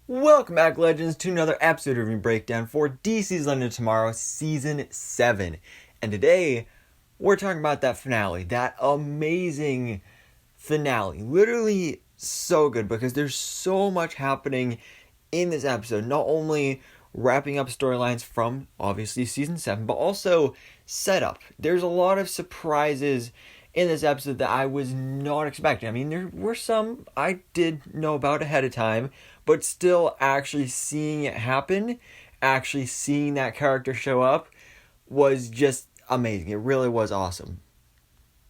Welcome back, Legends, to another episode of Review Breakdown for DC's Untitled Tomorrow, Season 7. And today, we're talking about that finale, that amazing finale. Literally so good, because there's so much happening in this episode. Not only wrapping up storylines from, obviously, Season 7, but also setup. There's a lot of surprises in this episode that I was not expecting. I mean, there were some I did know about ahead of time, but still actually seeing it happen, actually seeing that character show up, was just amazing. It really was awesome.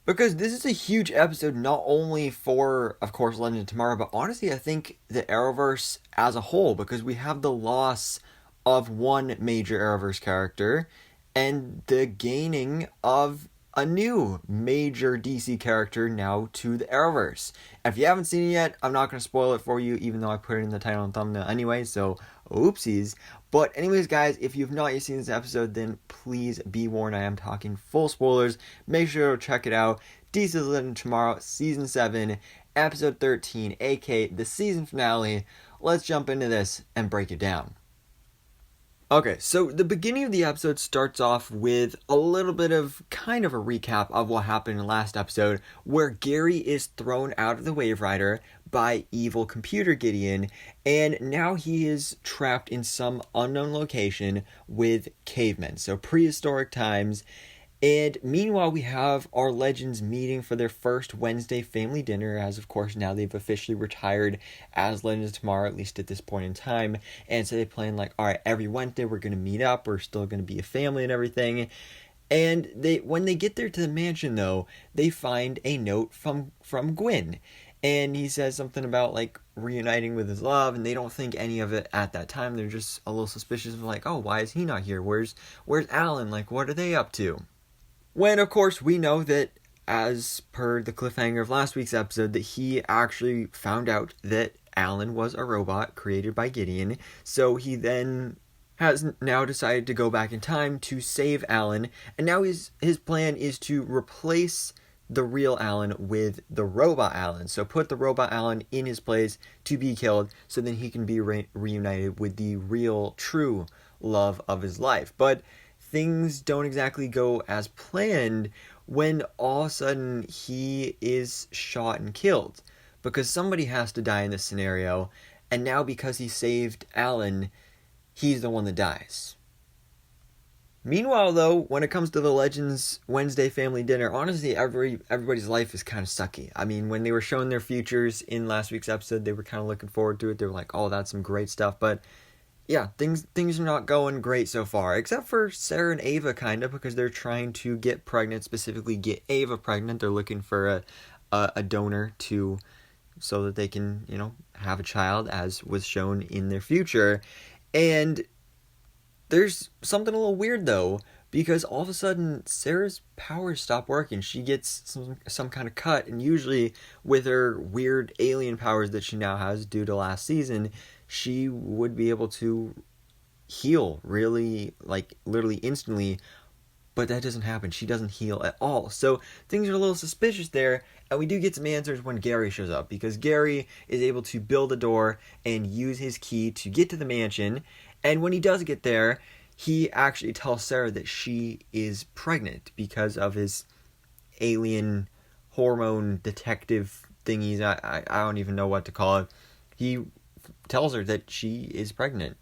Because this is a huge episode not only for, of course, Legend of Tomorrow, but honestly I think the Airverse as a whole, because we have the loss of one major Airverse character and the gaining of a new major DC character now to the Airverse. If you haven't seen it yet, I'm not going to spoil it for you, even though I put it in the title and thumbnail anyway, so oopsies. But anyways, guys, if you've not yet seen this episode, then please be warned, I am talking full spoilers. Make sure to check it out. DC's Legend Tomorrow, Season 7, Episode 13, aka the season finale. Let's jump into this and break it down. Okay, so the beginning of the episode starts off with a little bit of kind of a recap of what happened in the last episode, where Gary is thrown out of the Wave Rider by evil computer Gideon, and now he is trapped in some unknown location with cavemen, so prehistoric times. And meanwhile, we have our legends meeting for their first Wednesday family dinner, as of course now they've officially retired as Legends of Tomorrow, at least at this point in time. And so they plan like, all right, every Wednesday we're going to meet up, we're still going to be a family and everything. And when they get there to the mansion, though, they find a note from Gwyn. And he says something about like reuniting with his love, and they don't think any of it at that time. They're just a little suspicious of like, oh, why is he not here? Where's Alan? Like, what are they up to? When, of course, we know that, as per the cliffhanger of last week's episode, that he actually found out that Alan was a robot created by Gideon. So he then has now decided to go back in time to save Alan. And now his plan is to replace the real Alan with the robot Alan. So put the robot Alan in his place to be killed, so then he can be reunited with the real, true love of his life. But things don't exactly go as planned when all of a sudden he is shot and killed, because somebody has to die in this scenario, and now because he saved Alan, he's the one that dies. Meanwhile, though, when it comes to the Legends Wednesday family dinner, honestly, everybody's life is kind of sucky. I mean, when they were showing their futures in last week's episode, they were kind of looking forward to it. They were like, oh, that's some great stuff, but yeah, things are not going great so far, except for Sara and Ava, kind of, because they're trying to get pregnant, specifically get Ava pregnant. They're looking for a donor so that they can, have a child, as was shown in their future. And there's something a little weird, though, because all of a sudden, Sara's powers stop working. She gets some kind of cut, and usually with her weird alien powers that she now has due to last season, she would be able to heal really, like, literally instantly, but that doesn't happen. She doesn't heal at all. So things are a little suspicious there, and we do get some answers when Gary shows up, because Gary is able to build a door and use his key to get to the mansion, and when he does get there, he actually tells Sara that she is pregnant because of his alien hormone detective thingies. I don't even know what to call it. He tells her that she is pregnant.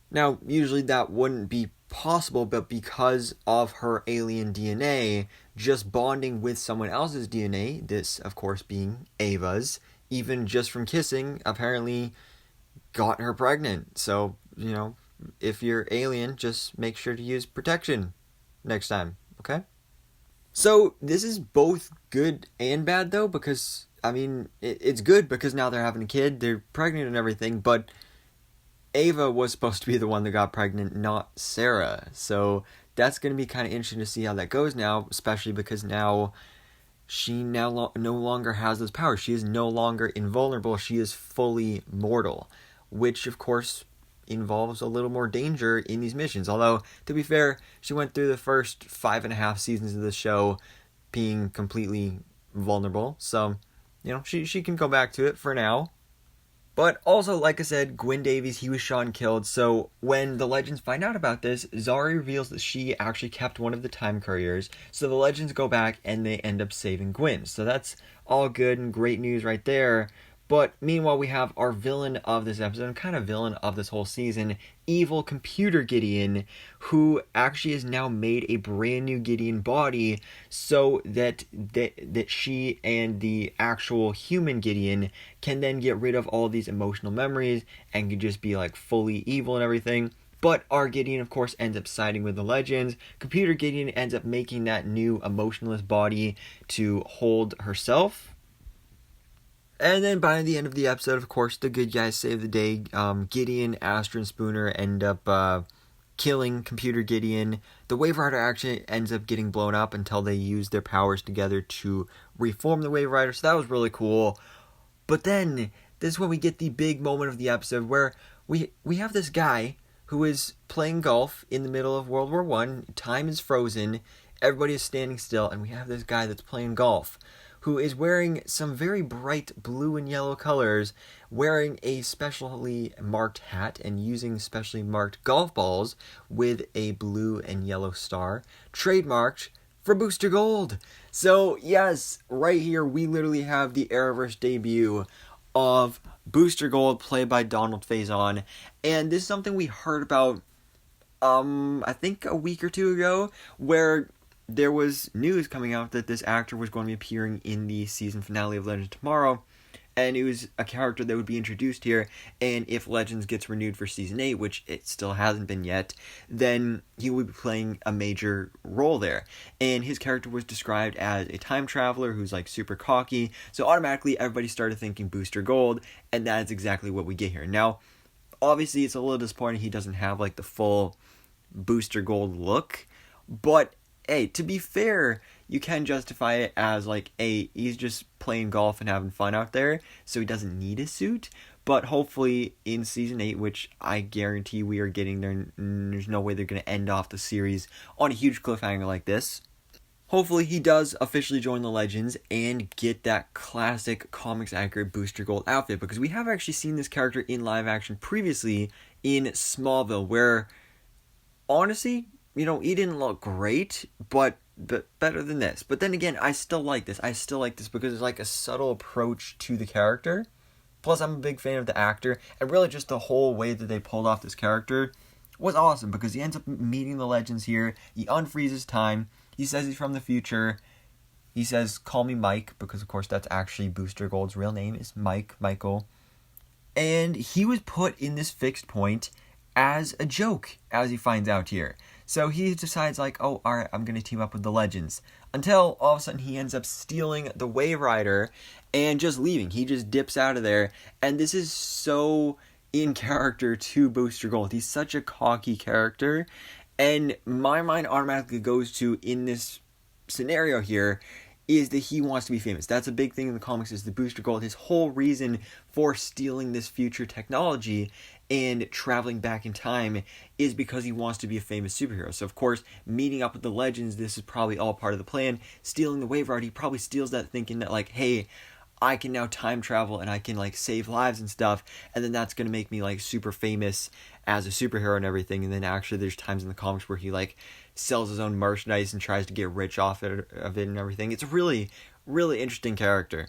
Now, usually that wouldn't be possible, but because of her alien DNA, just bonding with someone else's DNA, this, of course, being Ava's, even just from kissing, apparently got her pregnant. So, if you're alien, just make sure to use protection next time, okay? So, this is both good and bad, though, because I mean, it's good because now they're having a kid, they're pregnant and everything, but Ava was supposed to be the one that got pregnant, not Sara. So that's going to be kind of interesting to see how that goes now, especially because now she no longer has those powers. She is no longer invulnerable. She is fully mortal, which, of course, involves a little more danger in these missions. Although, to be fair, she went through the first 5.5 seasons of the show being completely vulnerable. So, she can go back to it for now. But also, like I said, Gwyn Davies, he was shot and killed. So when the Legends find out about this, Zari reveals that she actually kept one of the time couriers. So the Legends go back and they end up saving Gwyn. So that's all good and great news right there. But meanwhile, we have our villain of this episode, and kind of villain of this whole season, evil computer Gideon, who actually has now made a brand new Gideon body so that she and the actual human Gideon can then get rid of all these emotional memories and can just be like fully evil and everything. But our Gideon, of course, ends up siding with the Legends. Computer Gideon ends up making that new emotionless body to hold herself. And then by the end of the episode, of course, the good guys save the day. Gideon, Astra, and Spooner end up killing Computer Gideon. The Wave Rider actually ends up getting blown up until they use their powers together to reform the Wave Rider. So that was really cool. But then, this is when we get the big moment of the episode where we have this guy who is playing golf in the middle of World War I. Time is frozen. Everybody is standing still. And we have this guy that's playing golf, who is wearing some very bright blue and yellow colors, wearing a specially marked hat and using specially marked golf balls with a blue and yellow star, trademarked for Booster Gold. So yes, right here we literally have the Airverse debut of Booster Gold, played by Donald Faison, and this is something we heard about, I think a week or two ago, where there was news coming out that this actor was going to be appearing in the season finale of Legends tomorrow, and it was a character that would be introduced here, and if Legends gets renewed for Season 8, which it still hasn't been yet, then he would be playing a major role there. And his character was described as a time traveler who's like super cocky, so automatically everybody started thinking Booster Gold, and that is exactly what we get here. Now, obviously it's a little disappointing he doesn't have like the full Booster Gold look, but hey, to be fair, you can justify it as like, he's just playing golf and having fun out there, so he doesn't need a suit. But hopefully in Season 8, which I guarantee we are getting there, there's no way they're going to end off the series on a huge cliffhanger like this. Hopefully he does officially join the Legends and get that classic comics accurate Booster Gold outfit, because we have actually seen this character in live action previously in Smallville, where honestly, he didn't look great, but better than this. But then again, I still like this. Because it's like a subtle approach to the character. Plus, I'm a big fan of the actor. And really just the whole way that they pulled off this character was awesome. Because he ends up meeting the Legends here. He unfreezes time. He says he's from the future. He says, call me Mike. Because, of course, that's actually Booster Gold's real name is Michael. And he was put in this fixed point as a joke, as he finds out here. So he decides like, oh, alright, I'm going to team up with the Legends. Until all of a sudden he ends up stealing the Wave Rider and just leaving. He just dips out of there. And this is so in character to Booster Gold. He's such a cocky character. And my mind automatically goes to, in this scenario here, is that he wants to be famous. That's a big thing in the comics, is the Booster Gold. His whole reason for stealing this future technology and traveling back in time is because he wants to be a famous superhero. So, of course, meeting up with the Legends, this is probably all part of the plan. Stealing the Wave Rider, he probably steals that thinking that, like, hey, I can now time travel and I can, like, save lives and stuff, and then that's going to make me, like, super famous as a superhero and everything. And then actually there's times in the comics where he, like, sells his own merchandise and tries to get rich off of it and everything. It's a really, really interesting character.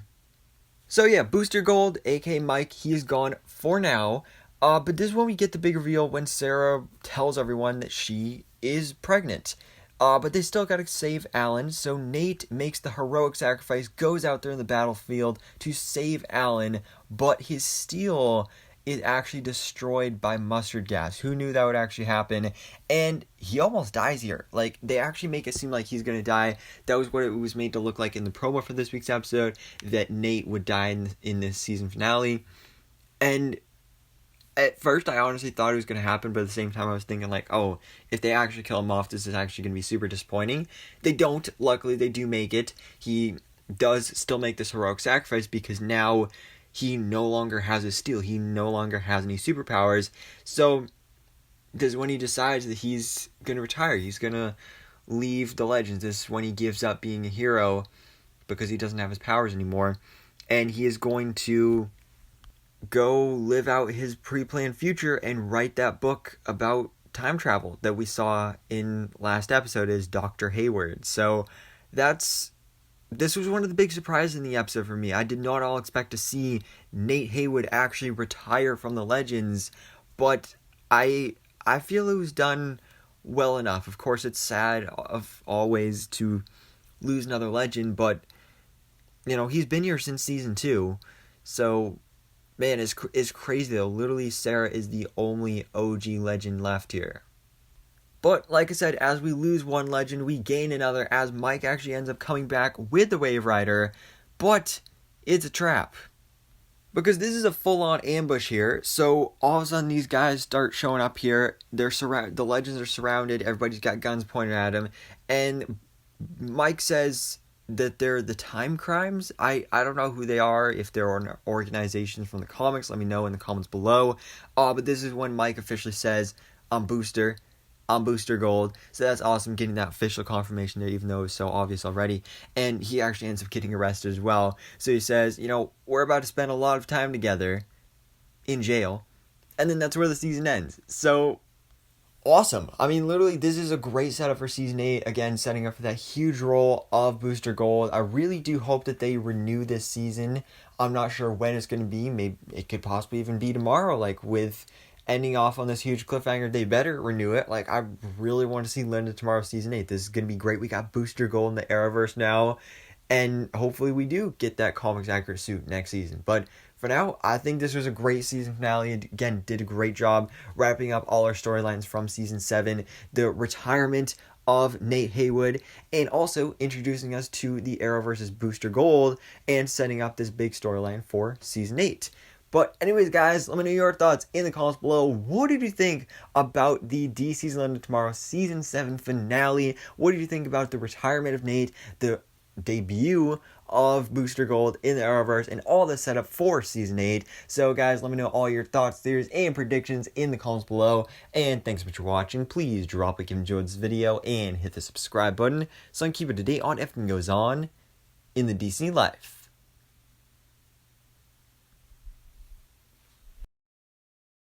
So yeah, Booster Gold, aka Mike, he is gone for now. But this is when we get the big reveal, when Sara tells everyone that she is pregnant. But they still gotta save Alan, so Nate makes the heroic sacrifice, goes out there in the battlefield to save Alan, but his steel is actually destroyed by mustard gas. Who knew that would actually happen? And he almost dies here. Like, they actually make it seem like he's gonna die. That was what it was made to look like in the promo for this week's episode, that Nate would die in this season finale. And at first, I honestly thought it was going to happen, but at the same time, I was thinking, like, oh, if they actually kill him off, this is actually going to be super disappointing. They don't. Luckily, they do make it. He does still make this heroic sacrifice, because now he no longer has his steel. He no longer has any superpowers. So, because when he decides that he's going to retire, he's going to leave the Legends. This is when he gives up being a hero, because he doesn't have his powers anymore. And he is going to go live out his pre-planned future and write that book about time travel that we saw in last episode as Dr. Hayward. So this was one of the big surprises in the episode for me. I did not all expect to see Nate Haywood actually retire from the Legends, but I feel it was done well enough. Of course, it's sad of always to lose another legend, but he's been here since season 2, so man, it's crazy though. Literally, Sara is the only OG legend left here. But like I said, as we lose one legend, we gain another, as Mike actually ends up coming back with the Wave Rider, but it's a trap. Because this is a full-on ambush here, so all of a sudden these guys start showing up here, the legends are surrounded, everybody's got guns pointed at them, and Mike says that they're the Time Crimes. I don't know who they are, if they're organizations from the comics, let me know in the comments below. But this is when Mike officially says, I'm Booster Gold. So that's awesome, getting that official confirmation there, even though it was so obvious already. And he actually ends up getting arrested as well. So he says, we're about to spend a lot of time together in jail. And then that's where the season ends. So awesome. I mean, literally, this is a great setup for season 8. Again, setting up for that huge role of Booster Gold. I really do hope that they renew this season. I'm not sure when it's going to be. Maybe it could possibly even be tomorrow, with ending off on this huge cliffhanger. They better renew it. I really want to see Linda tomorrow, season 8. This is going to be great. We got Booster Gold in the Airverse now, and hopefully we do get that comics accurate suit next season. But for now, I think this was a great season finale. Again, did a great job wrapping up all our storylines from season 7, the retirement of Nate Haywood, and also introducing us to the Arrowverse's Booster Gold and setting up this big storyline for season 8. But anyways, guys, let me know your thoughts in the comments below. What did you think about the DC's Legends of Tomorrow Season 7 finale? What did you think about the retirement of Nate, the debut of Booster Gold in the Airverse, and all the setup for Season 8? So, guys, let me know all your thoughts, theories, and predictions in the comments below. And thanks so much for watching. Please drop a like if you enjoyed this video and hit the subscribe button so I can keep it up to date on everything that goes on in the DC life.